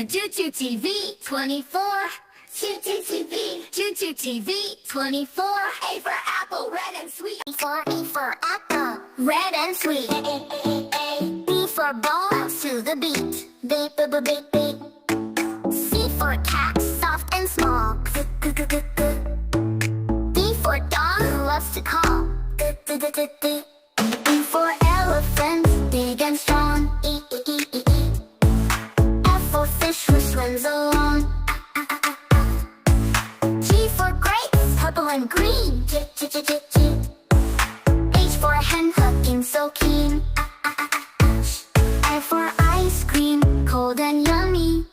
to Chintu TV 24. Chintu TV, Chintu TV 24. A for apple, red and sweet. A for apple, red and sweet. B for ball, bounce to the beat. Beep, beep, beep, beep. C for cat, soft and small. D for dog, who loves to call. E for elephant, big and strong. F for fish, who swims along. G for grapes, purple and green. H for hen, hooking so keen. I for ice cream, cold and yummy.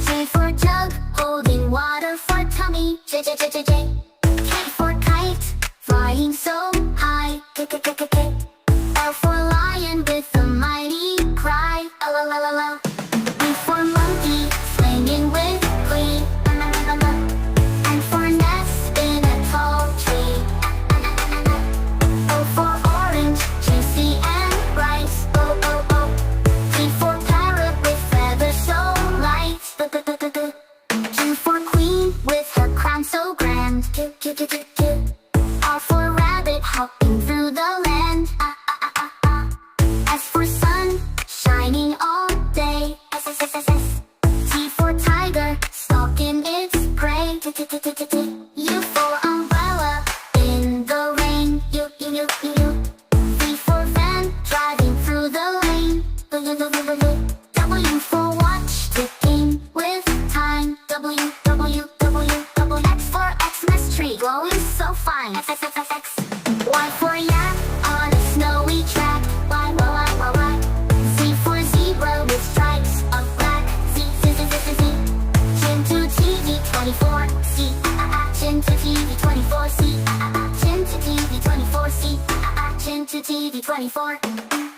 J for jug, holding water for tummy. K for kite, flying so high. L for lion with a mighty cry. L. M for monkey, swinging with glee. And for nest in a tall tree. O for orange, juicy and bright. P for parrot with feathers so light. Q for queen with her crown so grand. R for rabbit, hopping through the land. S for sun, shining all day. T for tiger, stalking its prey. U for umbrella, in the rain. V for van, driving through the lane. W for watch, ticking with time. X for Xmas tree, glowing so fine. Y for yak, on a snowy track. Y. Z for zebra with stripes of black. Z. Chintu TV 24. C. Chintu TV 24. C. Chintu TV 24. C. Chintu TV 24.